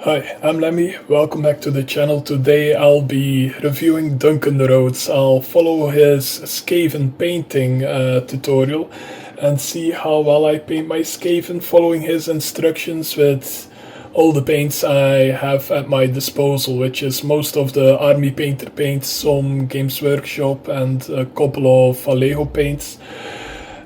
Hi, I'm Lemmy. Welcome back to the channel. Today I'll be reviewing Duncan Rhodes. I'll follow his skaven painting tutorial and see how well I paint my skaven following his instructions with all the paints I have at my disposal, which is most of the Army Painter paints, some Games Workshop and a couple of Vallejo paints.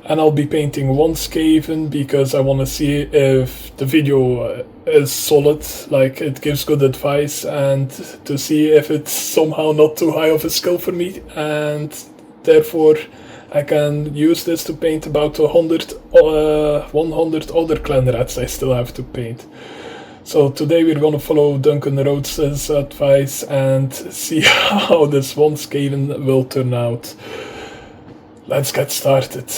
And I'll be painting one skaven because I want to see if the video is solid, like it gives good advice, and to see if it's somehow not too high of a skill for me, and therefore I can use this to paint about 100 other clan rats I still have to paint. So today we're gonna follow Duncan Rhodes' advice and see how this one skaven will turn out. Let's get started.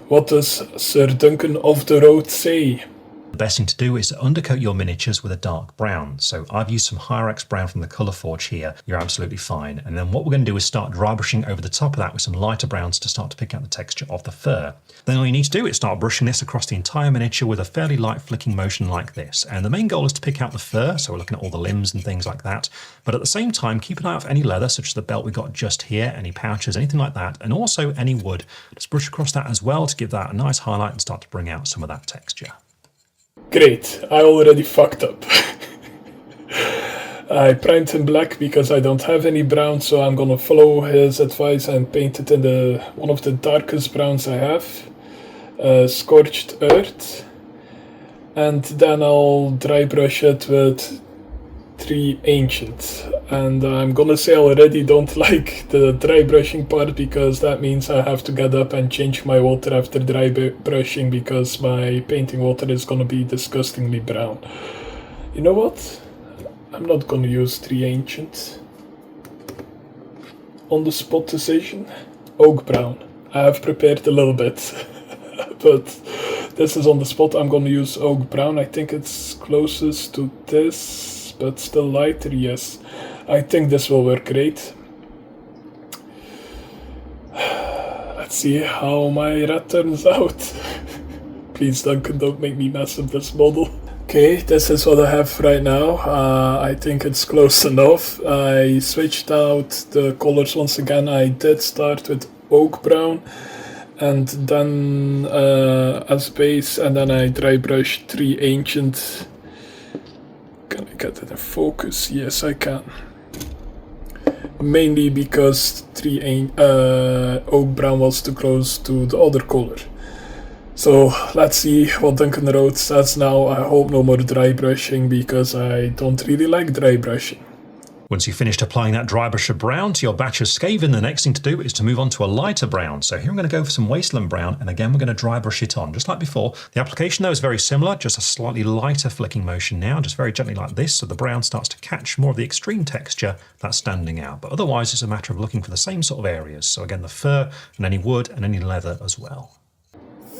What does Sir Duncan of the Road say? The best thing to do is to undercoat your miniatures with a dark brown. So I've used some Hyrax brown from the Colour Forge here. You're absolutely fine. And then what we're going to do is start dry brushing over the top of that with some lighter browns to start to pick out the texture of the fur. Then all you need to do is start brushing this across the entire miniature with a fairly light flicking motion like this. And the main goal is to pick out the fur, so we're looking at all the limbs and things like that. But at the same time, keep an eye out for any leather, such as the belt we got just here, any pouches, anything like that, and also any wood. Just brush across that as well to give that a nice highlight and start to bring out some of that texture. Great, I already fucked up. I primed in black because I don't have any brown, so I'm gonna follow his advice and paint it in one of the darkest browns I have, Scorched Earth. And then I'll dry brush it with 3 Ancient. And I'm gonna say I already don't like the dry brushing part because that means I have to get up and change my water after dry brushing because my painting water is gonna be disgustingly brown. You know what? I'm not gonna use 3 Ancient. On the spot decision, Oak Brown. I have prepared a little bit, but this is on the spot. I'm gonna use Oak Brown. I think it's closest to this, but still lighter, yes. I think this will work great. Let's see how my rat turns out. Please, Duncan, don't make me mess up this model. Okay, this is what I have right now. I think it's close enough. I switched out the colors once again. I did start with Oak Brown and then as base, and then I dry brushed 3 Ancient. Can I get it in focus? Yes, I can. Mainly because 3 Oak Brown was too close to the other color. So let's see what Duncan Rhodes says now. I hope no more dry brushing because I don't really like dry brushing. Once you've finished applying that dry brush of brown to your batch of skaven, the next thing to do is to move on to a lighter brown. So here I'm going to go for some wasteland brown, and again we're going to dry brush it on, just like before. The application though is very similar, just a slightly lighter flicking motion now, just very gently like this, so the brown starts to catch more of the extreme texture that's standing out. But otherwise it's a matter of looking for the same sort of areas. So again, the fur and any wood and any leather as well.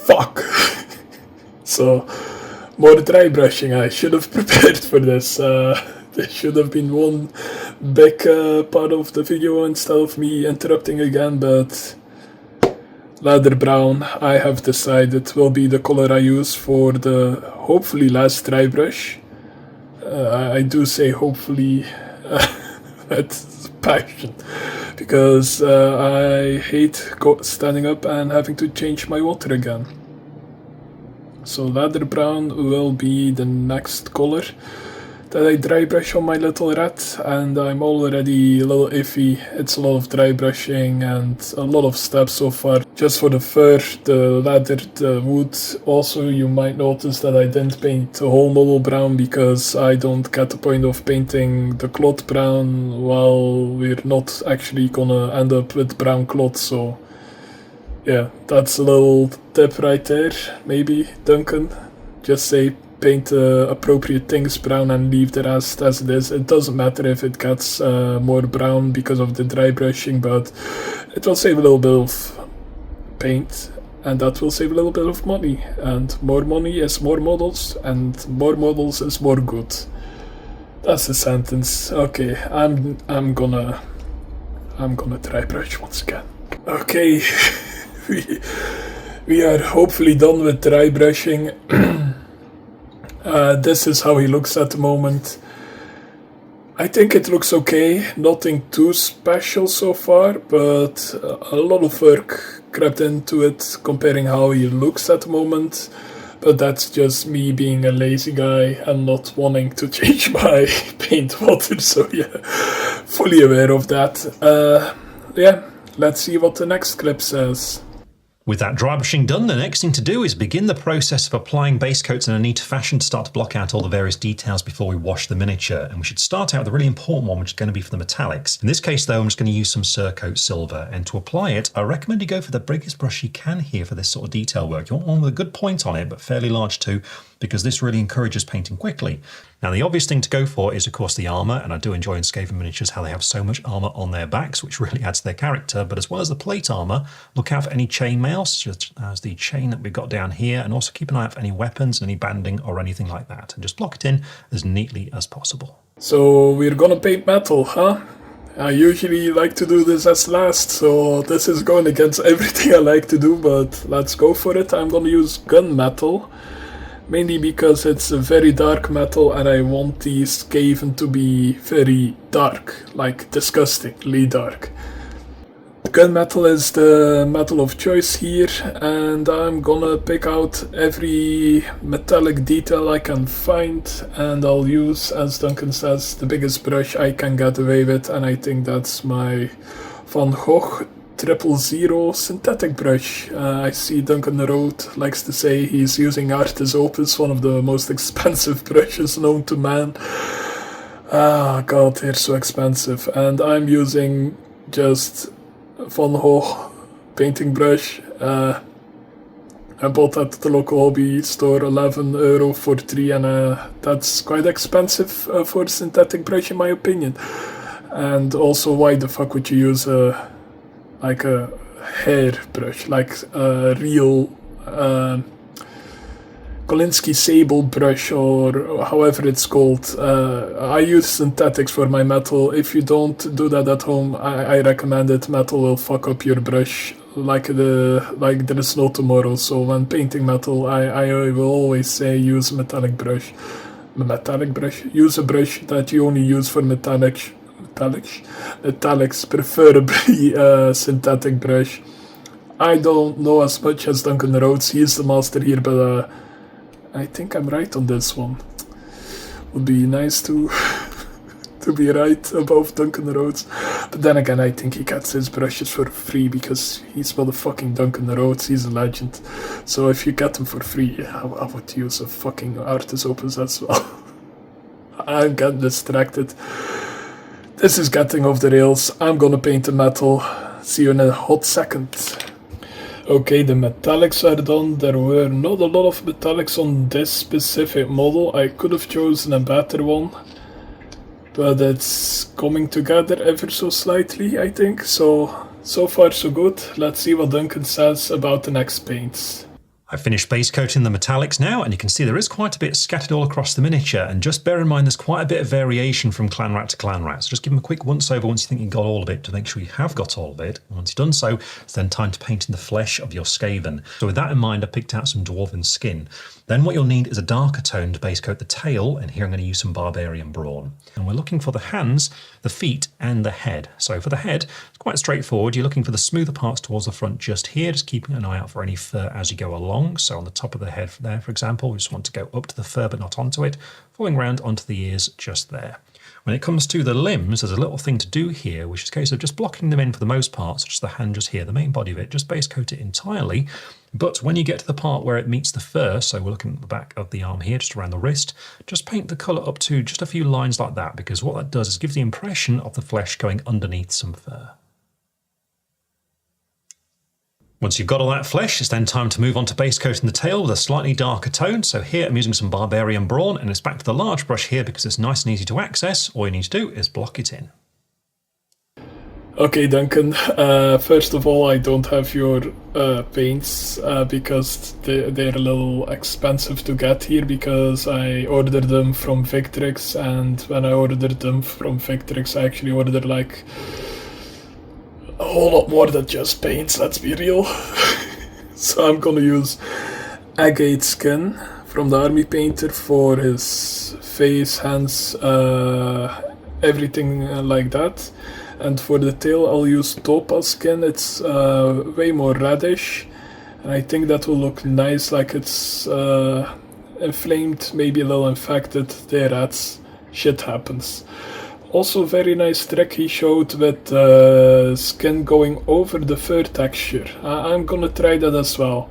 Fuck! So, more dry brushing. I should have prepared for this. This should have been one big part of the video instead of me interrupting again, but leather brown, I have decided, will be the color I use for the hopefully last dry brush. I do say hopefully with passion, because I hate standing up and having to change my water again. So leather brown will be the next color that I dry brush on my little rat, and I'm already a little iffy. It's a lot of dry brushing and a lot of steps so far. Just for the fur, the leather, the wood. Also, you might notice that I didn't paint the whole model brown because I don't get the point of painting the cloth brown while we're not actually gonna end up with brown cloth. So yeah, that's a little tip right there. Maybe, Duncan, just say paint appropriate things brown and leave the rest as it is. It doesn't matter if it gets more brown because of the dry brushing, but it will save a little bit of paint, and that will save a little bit of money, and more money is more models, and more models is more good. That's the sentence. Okay, I'm gonna dry brush once again. Okay, we are hopefully done with dry brushing. This is how he looks at the moment. I think it looks okay, nothing too special so far, but a lot of work crept into it comparing how he looks at the moment. But that's just me being a lazy guy and not wanting to change my paint water, so yeah, fully aware of that. Yeah, let's see what the next clip says. With that dry brushing done, the next thing to do is begin the process of applying base coats in a neat fashion to start to block out all the various details before we wash the miniature. And we should start out with a really important one, which is going to be for the metallics. In this case, though, I'm just going to use some Cerakote Silver. And to apply it, I recommend you go for the biggest brush you can here for this sort of detail work. You want one with a good point on it, but fairly large too, because this really encourages painting quickly. Now, the obvious thing to go for is, of course, the armour, and I do enjoy in Skaven miniatures how they have so much armour on their backs, which really adds to their character. But as well as the plate armour, look out for any chainmail, such as the chain that we've got down here, and also keep an eye out for any weapons, any banding, or anything like that, and just block it in as neatly as possible. So we're gonna paint metal, huh? I usually like to do this as last, so this is going against everything I like to do, but let's go for it. I'm gonna use gunmetal. Mainly because it's a very dark metal and I want the skaven to be very dark, like disgustingly dark. Gunmetal is the metal of choice here, and I'm gonna pick out every metallic detail I can find, and I'll use, as Duncan says, the biggest brush I can get away with, and I think that's my Van Gogh 000 synthetic brush. I see Duncan Rhodes likes to say he's using Artis Opus, one of the most expensive brushes known to man. Ah, god, they're so expensive. And I'm using just Van Gogh painting brush. I bought that at the local hobby store, €11 for 3, and that's quite expensive for a synthetic brush in my opinion. And also, why the fuck would you use like a hair brush, like a real Kolinsky Sable brush, or however it's called? I use synthetics for my metal. If you don't do that at home, I recommend it. Metal will fuck up your brush like there is no tomorrow. So when painting metal, I will always say use a metallic brush. Use a brush that you only use for metallics, preferably synthetic brush. I don't know as much as Duncan Rhodes, he's the master here, but I think I'm right on this one. Would be nice to to be right above Duncan Rhodes. But then again, I think he gets his brushes for free because he's motherfucking Duncan Rhodes, he's a legend. So if you get them for free, I would use a fucking Artis Opus as well. I'm getting distracted. This is getting off the rails. I'm gonna paint the metal. See you in a hot second. Okay, the metallics are done. There were not a lot of metallics on this specific model. I could have chosen a better one, but it's coming together ever so slightly, I think. So far so good. Let's see what Duncan says about the next paints. I've finished base coating the metallics now, and you can see there is quite a bit scattered all across the miniature, and just bear in mind there's quite a bit of variation from clan rat to clan rat, so just give them a quick once over once you think you've got all of it to make sure you have got all of it. And once you've done so, it's then time to paint in the flesh of your skaven. So with that in mind, I picked out some dwarven skin. Then what you'll need is a darker tone to base coat the tail, and here I'm going to use some barbarian brawn. And we're looking for the hands, the feet, and the head. So for the head, it's quite straightforward. You're looking for the smoother parts towards the front just here, just keeping an eye out for any fur as you go along. So on the top of the head there, for example, we just want to go up to the fur but not onto it, falling round onto the ears just there. When it comes to the limbs, there's a little thing to do here, which is a case of just blocking them in for the most part, such as the hand just here, the main body of it, just base coat it entirely. But when you get to the part where it meets the fur, so we're looking at the back of the arm here, just around the wrist, just paint the colour up to just a few lines like that, because what that does is gives the impression of the flesh going underneath some fur. Once you've got all that flesh, it's then time to move on to base coating the tail with a slightly darker tone. So here I'm using some barbarian brawn, and it's back to the large brush here because it's nice and easy to access. All you need to do is block it in. Okay, Duncan, first of all, I don't have your paints because they're a little expensive to get here because I ordered them from Victrix, and when I ordered them from Victrix, I actually ordered like a whole lot more than just paints, let's be real. So I'm gonna use agate skin from the army painter for his face, hands, everything like that. And for the tail I'll use topaz skin. It's way more reddish, and I think that will look nice, like it's inflamed, maybe a little infected. There, that's shit happens. Also very nice trick he showed with skin going over the fur texture. I'm gonna try that as well.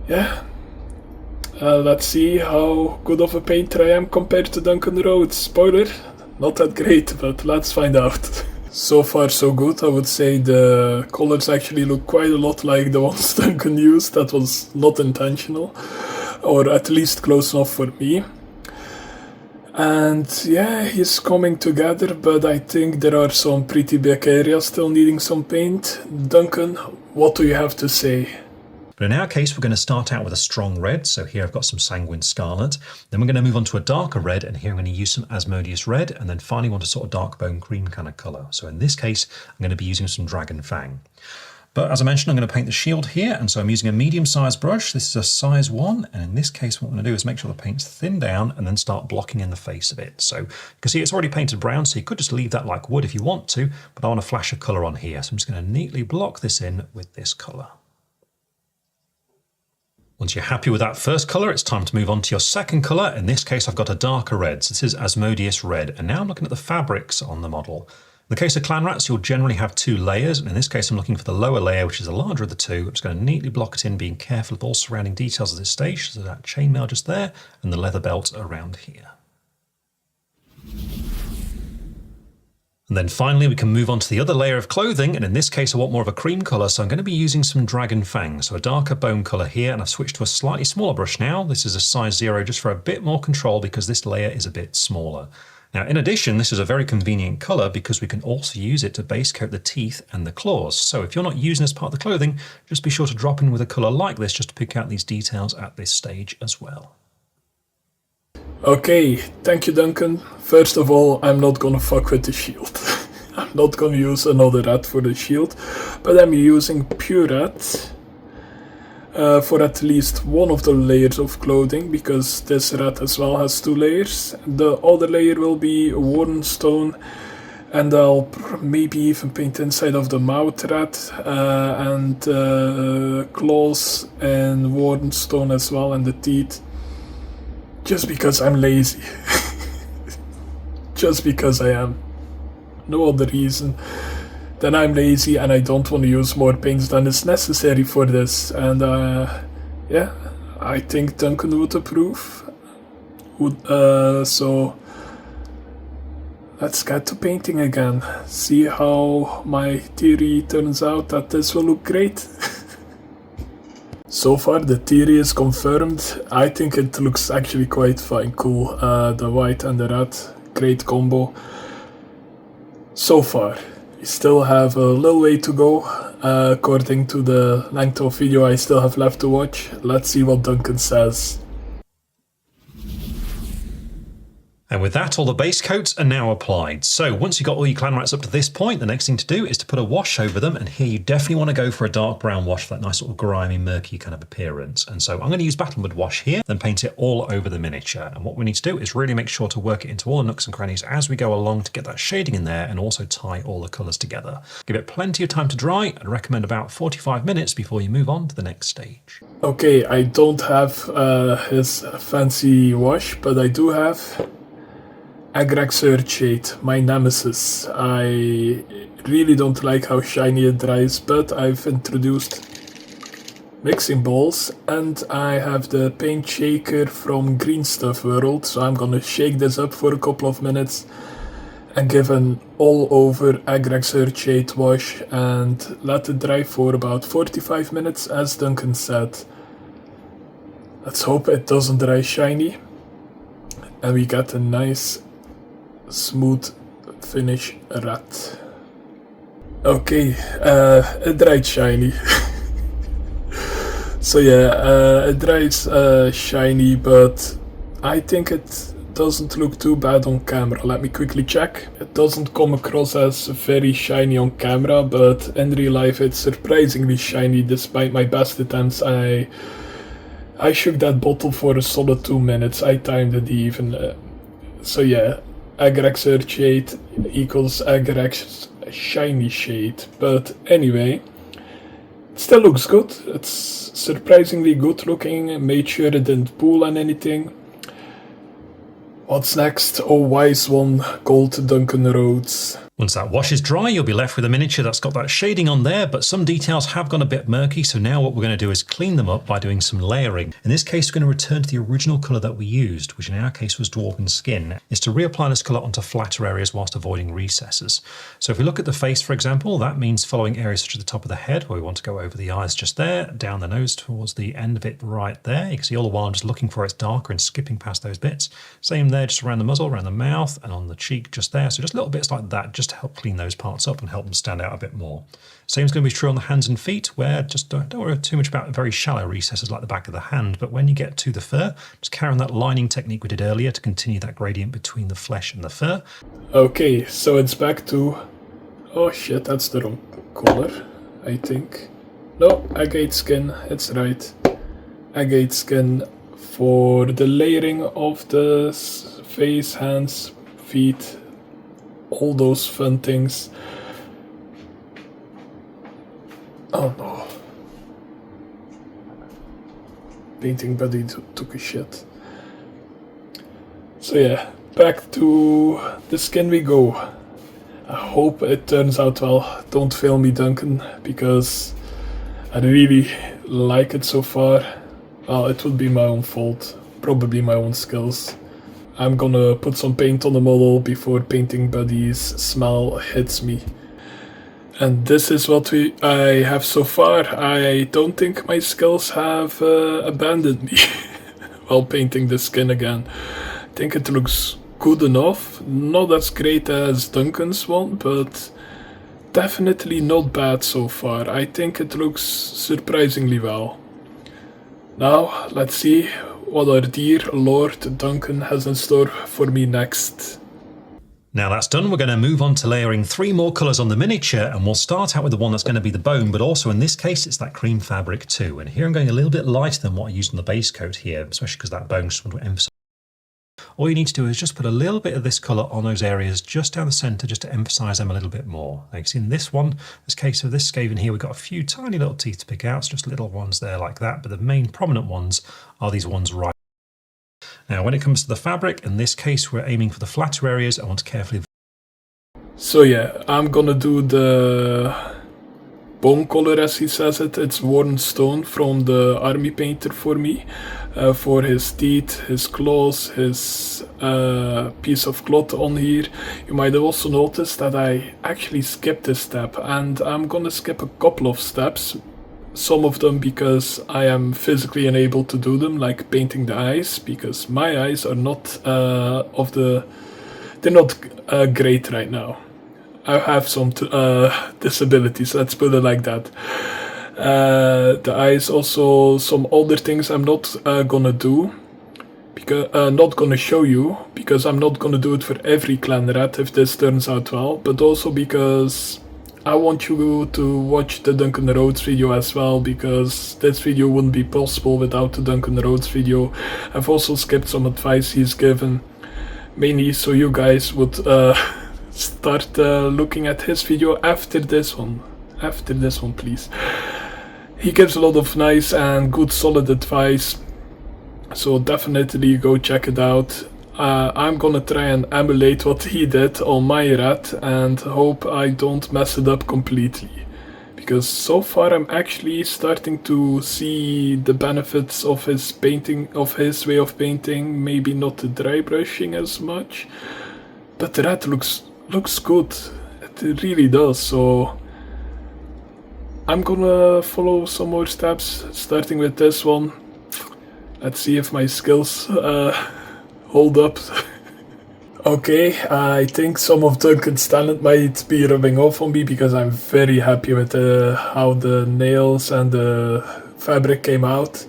Yeah. Let's see how good of a painter I am compared to Duncan Rhodes. Spoiler, not that great, but let's find out. So far so good. I would say the colors actually look quite a lot like the ones Duncan used. That was not intentional, or at least close enough for me. And yeah, he's coming together, but I think there are some pretty big areas still needing some paint. Duncan, what do you have to say? But in our case, we're going to start out with a strong red. So here I've got some sanguine scarlet. Then we're going to move on to a darker red, and here I'm going to use some Asmodeus red, and then finally want a sort of dark bone green kind of colour. So in this case, I'm going to be using some dragon fang. But as I mentioned, I'm going to paint the shield here, and so I'm using a medium-sized brush. This is a size 1, and in this case what I'm going to do is make sure the paint's thinned down and then start blocking in the face of it. So you can see it's already painted brown, so you could just leave that like wood if you want to, but I want a flash of colour on here. So I'm just going to neatly block this in with this colour. Once you're happy with that first colour, it's time to move on to your second colour. In this case, I've got a darker red. So this is Asmodeus red, and now I'm looking at the fabrics on the model. In the case of clan rats, you'll generally have 2 layers, and in this case I'm looking for the lower layer, which is the larger of the 2. I'm just going to neatly block it in, being careful of all surrounding details at this stage. So that chainmail just there, and the leather belt around here. And then finally we can move on to the other layer of clothing, and in this case I want more of a cream colour, so I'm going to be using some dragon fang, so a darker bone colour here, and I've switched to a slightly smaller brush now. This is a size 0 just for a bit more control because this layer is a bit smaller. Now, in addition, this is a very convenient colour because we can also use it to base coat the teeth and the claws. So if you're not using this part of the clothing, just be sure to drop in with a colour like this just to pick out these details at this stage as well. Okay, thank you, Duncan. First of all, I'm not gonna fuck with the shield. I'm not gonna use another red for the shield, but I'm using pure red for at least one of the layers of clothing, because this red as well has 2 layers. The other layer will be worn stone, and I'll maybe even paint inside of the mouth red and claws and worn stone as well, and the teeth. Just because I'm lazy. Just because I am. No other reason. Then I'm lazy and I don't want to use more paints than is necessary for this. And yeah, I think Duncan would approve. So let's get to painting again. See how my theory turns out that this will look great. So far the theory is confirmed. I think it looks actually quite fine, cool. The white and the red, great combo. So far. We still have a little way to go, according to the length of video I still have left to watch. Let's see what Duncan says. And with that, all the base coats are now applied. So once you've got all your clan rats up to this point, the next thing to do is to put a wash over them. And here you definitely want to go for a dark brown wash for that nice sort of grimy, murky kind of appearance. And so I'm going to use Battlewood wash here, then paint it all over the miniature. And what we need to do is really make sure to work it into all the nooks and crannies as we go along to get that shading in there, and also tie all the colours together. Give it plenty of time to dry. I'd recommend about 45 minutes before you move on to the next stage. Okay, I don't have his fancy wash, but I do have Agrag Searchade, my nemesis. I really don't like how shiny it dries, but I've introduced mixing bowls, and I have the paint shaker from Green Stuff World, so I'm gonna shake this up for a couple of minutes and give an all over Agrag Searchade wash and let it dry for about 45 minutes as Duncan said. Let's hope it doesn't dry shiny and we get a nice smooth finish red. Okay, it dried shiny. So yeah, it dries shiny, but I think it doesn't look too bad on camera. Let me quickly check. It doesn't come across as very shiny on camera, but in real life it's surprisingly shiny despite my best attempts. I I shook that bottle for a solid 2 minutes. I timed it even. So yeah, Agrax Earth Shade equals Agrax Shiny Shade. But anyway, it still looks good. It's surprisingly good looking. Made sure it didn't pool on anything. What's next? Oh, wise one, gold Duncan Rhodes. Once that wash is dry, you'll be left with a miniature that's got that shading on there, but some details have gone a bit murky, so now what we're going to do is clean them up by doing some layering. In this case, we're going to return to the original colour that we used, which in our case was Dwarven Skin, is to reapply this colour onto flatter areas whilst avoiding recesses. So if we look at the face, for example, that means following areas such as the top of the head, where we want to go over the eyes just there, down the nose towards the end of it right there. You can see all the while I'm just looking for it's darker and skipping past those bits. Same there, just around the muzzle, around the mouth, and on the cheek just there. So just little bits like that, just to help clean those parts up and help them stand out a bit more. Same's going to be true on the hands and feet, where just don't worry too much about very shallow recesses like the back of the hand, but when you get to the fur, just carry on that lining technique we did earlier to continue that gradient between the flesh and the fur. Okay, so it's back to... Oh shit, that's the wrong color, I think. No, agate skin, it's right. Agate skin for the layering of the face, hands, feet, all those fun things. Oh no. Painting buddy took a shit. So yeah, back to the skin we go. I hope it turns out well. Don't fail me, Duncan, because I really like it so far. Well, it would be my own fault, probably my own skills. I'm gonna put some paint on the model before Painting Buddy's smell hits me. And this is what I have so far. I don't think my skills have abandoned me while painting the skin again. I think it looks good enough. Not as great as Duncan's one, but definitely not bad so far. I think it looks surprisingly well. Now, let's see what our dear Lord Duncan has in store for me next. Now that's done, we're going to move on to layering 3 more colours on the miniature, and we'll start out with the one that's going to be the bone, but also in this case it's that cream fabric too. And here I'm going a little bit lighter than what I used on the base coat here, especially because that bone just want to emphasise. All you need to do is just put a little bit of this colour on those areas just down the centre, just to emphasise them a little bit more. Now you can see in this one, this case of this skaven here, we've got a few tiny little teeth to pick out, so just little ones there like that, but the main prominent ones are these ones right. Now when it comes to the fabric, in this case we're aiming for the flatter areas. I want to carefully... So yeah, I'm gonna do the bone color as he says it. It's worn stone from the army painter for me. For his teeth, his claws, his piece of cloth on here. You might have also noticed that I actually skipped a step, and I'm gonna skip a couple of steps. Some of them because I am physically unable to do them, like painting the eyes, because my eyes are not they're not great right now. I have some disabilities, let's put it like that. The eyes, also some other things I'm not gonna do, because not gonna show you, because I'm not gonna do it for every clan rat if this turns out well, but also because I want you to watch the Duncan Rhodes video as well, because this video wouldn't be possible without the Duncan Rhodes video. I've also skipped some advice he's given, mainly so you guys would start looking at his video after this one. After this one, please. He gives a lot of nice and good solid advice, so definitely go check it out. I'm gonna try and emulate what he did on my rat and hope I don't mess it up completely. Because so far I'm actually starting to see the benefits of his painting, of his way of painting. Maybe not the dry brushing as much, but the rat looks good. It really does. So I'm gonna follow some more steps, starting with this one. Let's see if my skills hold up. Okay, I think some of Duncan's talent might be rubbing off on me, because I'm very happy with how the nails and the fabric came out.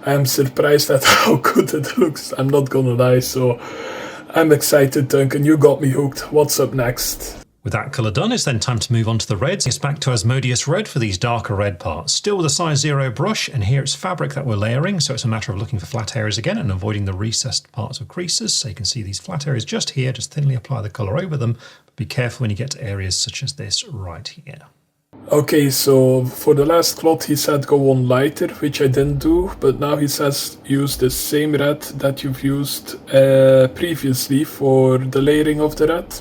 I am surprised at how good it looks, I'm not gonna lie, so I'm excited, Duncan, you got me hooked. What's up next? With that colour done, it's then time to move on to the reds. It's back to Asmodeus Red for these darker red parts. Still with a size 0 brush, and here it's fabric that we're layering, so it's a matter of looking for flat areas again and avoiding the recessed parts of creases. So you can see these flat areas just here, just thinly apply the colour over them, but be careful when you get to areas such as this right here. Okay, so for the last cloth he said go on lighter, which I didn't do, but now he says use the same red that you've used previously for the layering of the red.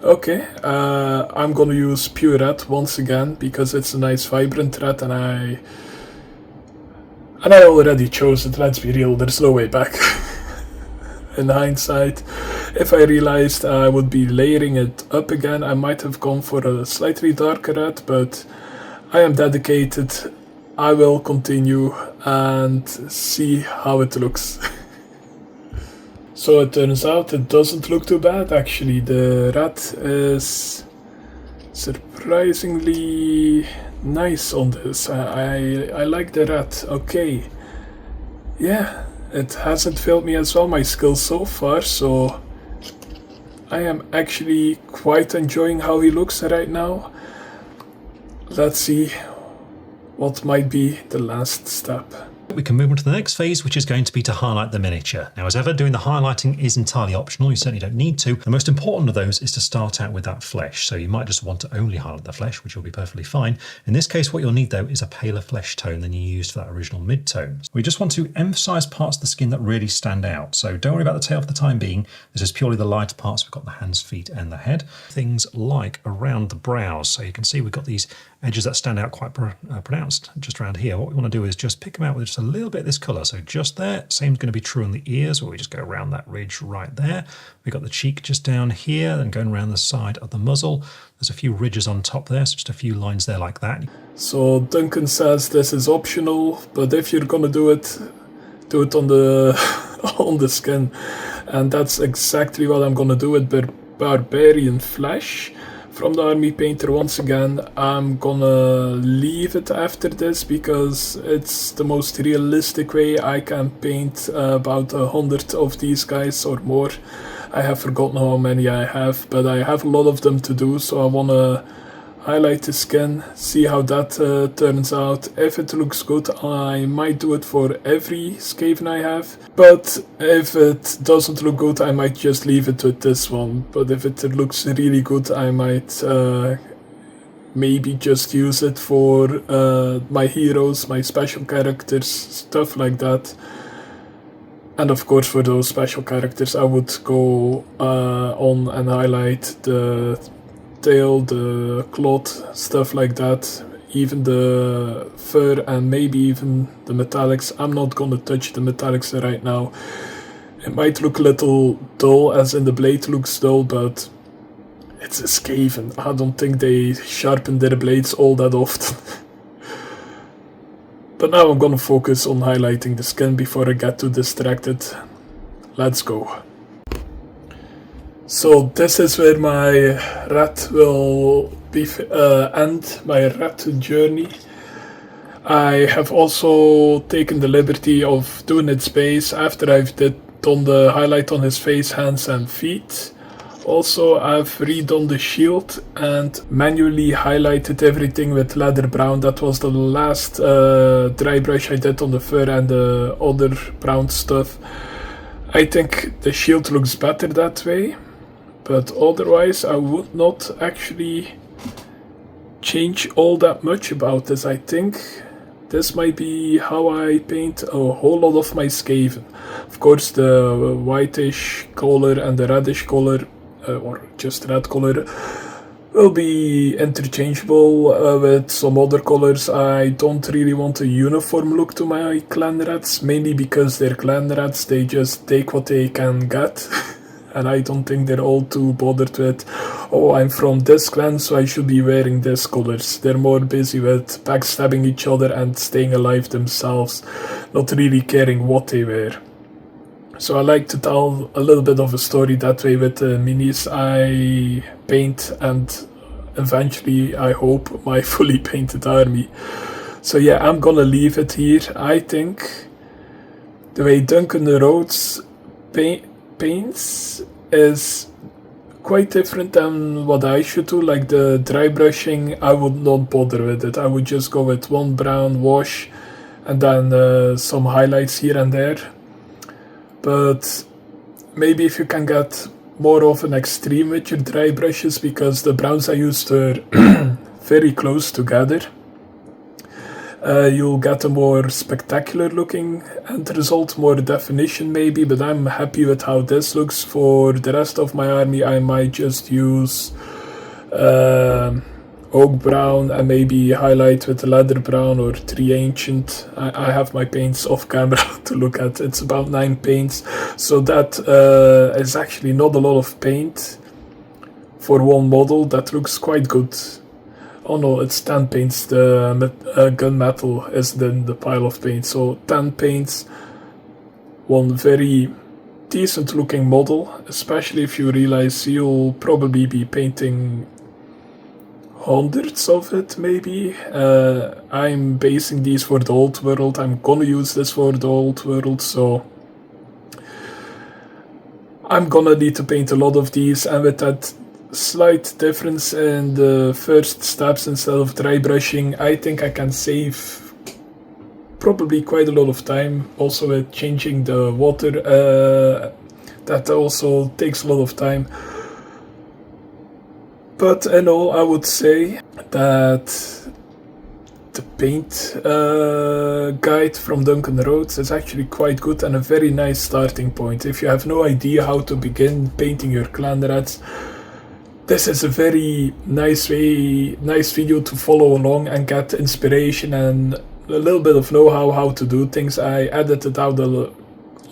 Okay, I'm gonna use pure red once again because it's a nice vibrant red, and I already chose it. Let's be real, there's no way back. In hindsight, if I realized I would be layering it up again, I might have gone for a slightly darker red, but I am dedicated. I will continue and see how it looks. So it turns out it doesn't look too bad actually. The red is surprisingly nice on this. I like the red. Okay. Yeah, it hasn't failed me as well, my skills so far, so I am actually quite enjoying how he looks right now. Let's see what might be the last step. We can move on to the next phase, which is going to be to highlight the miniature. Now, as ever, doing the highlighting is entirely optional. You certainly don't need to. The most important of those is to start out with that flesh. So you might just want to only highlight the flesh, which will be perfectly fine. In this case, what you'll need, though, is a paler flesh tone than you used for that original mid-tone. We just want to emphasize parts of the skin that really stand out. So don't worry about the tail for the time being. This is purely the lighter parts. We've got the hands, feet, and the head. Things like around the brows. So you can see we've got these edges that stand out quite pronounced just around here. What we want to do is just pick them out with just a little bit of this colour. So just there. Same is going to be true on the ears, where we just go around that ridge right there. We've got the cheek just down here, then going around the side of the muzzle. There's a few ridges on top there, so just a few lines there like that. So Duncan says this is optional, but if you're gonna do it on the on the skin, and that's exactly what I'm gonna do with Barbarian Flesh from the Army Painter. Once again, I'm gonna leave it after this because it's the most realistic way I can paint about 100 of these guys or more. I have forgotten how many I have, but I have a lot of them to do, so I wanna highlight the skin, see how that turns out. If it looks good, I might do it for every skaven I have, but if it doesn't look good, I might just leave it with this one. But if it looks really good, I might maybe just use it for my heroes, my special characters, stuff like that. And of course, for those special characters, I would go on and highlight the tail, the cloth, stuff like that, even the fur and maybe even the metallics. I'm not gonna touch the metallics right now. It might look a little dull, as in the blade looks dull, but it's a skaven. I don't think they sharpen their blades all that often. But now I'm gonna focus on highlighting the skin before I get too distracted. Let's go. So this is where my rat will be end, my rat journey. I have also taken the liberty of doing its base after I've done the highlight on his face, hands and feet. Also, I've redone the shield and manually highlighted everything with leather brown. That was the last dry brush I did on the fur and the other brown stuff. I think the shield looks better that way, but otherwise I would not actually change all that much about this. I think this might be how I paint a whole lot of my skaven. Of course, the whitish color and the reddish color, or just red color, will be interchangeable with some other colors. I don't really want a uniform look to my clan rats, mainly because they're clan rats, they just take what they can get. And I don't think they're all too bothered with, oh, I'm from this clan, so I should be wearing this colors. They're more busy with backstabbing each other and staying alive themselves, not really caring what they wear. So I like to tell a little bit of a story that way with the minis I paint and eventually, I hope, my fully painted army. So yeah, I'm gonna leave it here. I think the way Duncan Rhodes paints is quite different than what I should do. Like the dry brushing, I would not bother with it. I would just go with one brown wash and then some highlights here and there. But maybe if you can get more of an extreme with your dry brushes, because the browns I used are very close together, you'll get a more spectacular looking end result, more definition maybe, but I'm happy with how this looks. For the rest of my army I might just use oak brown and maybe highlight with leather brown or tree ancient. I have my paints off camera to look at. It's about 9 paints, so that is actually not a lot of paint for one model. That looks quite good. Oh no, it's 10 paints. The gunmetal is in the pile of paint, so 10 paints, one very decent looking model, especially if you realize you'll probably be painting hundreds of it maybe. I'm basing these for the old world. I'm gonna use this for the old world, so I'm gonna need to paint a lot of these, and with that slight difference in the first steps, instead of dry brushing, I think I can save probably quite a lot of time. Also with changing the water, that also takes a lot of time. But in all, I would say that the paint guide from Duncan Rhodes is actually quite good and a very nice starting point. If you have no idea how to begin painting your clan rats, this is a very nice video to follow along and get inspiration and a little bit of know-how how to do things. I edited out a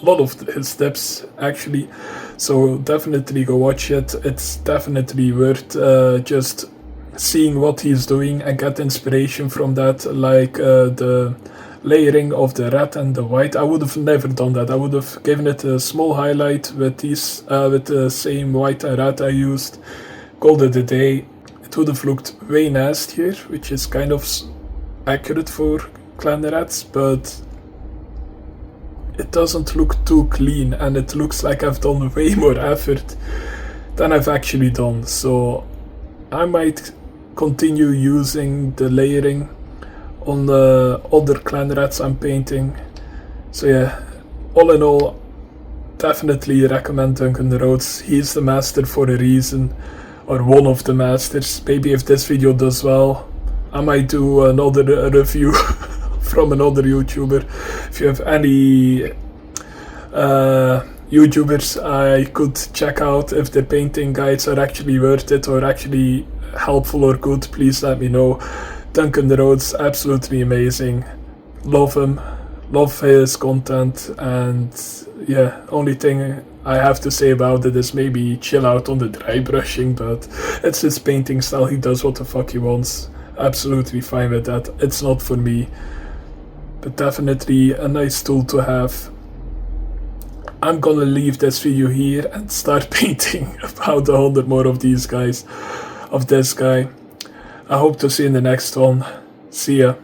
lot of his steps actually, so definitely go watch it. It's definitely worth just seeing what he's doing and get inspiration from that, like the layering of the red and the white. I would have never done that. I would have given it a small highlight with these with the same white and red I used, called it a day. It would have looked way nastier, which is kind of accurate for clan rats, but it doesn't look too clean, and it looks like I've done way more effort than I've actually done. So I might continue using the layering on the other clan rats I'm painting. So yeah, all in all, definitely recommend Duncan Rhodes. He's the master for a reason, or one of the masters. Maybe if this video does well, I might do another review from another YouTuber. If you have any YouTubers I could check out, if their painting guides are actually worth it or actually helpful or good, please let me know. Duncan Rhodes, absolutely amazing. Love him, love his content, and yeah, only thing I have to say about it is maybe chill out on the dry brushing, but it's his painting style. He does what the fuck he wants. Absolutely fine with that. It's not for me, but definitely a nice tool to have. I'm gonna leave this video here and start painting about 100 more of these guys, of this guy. I hope to see you in the next one. See ya.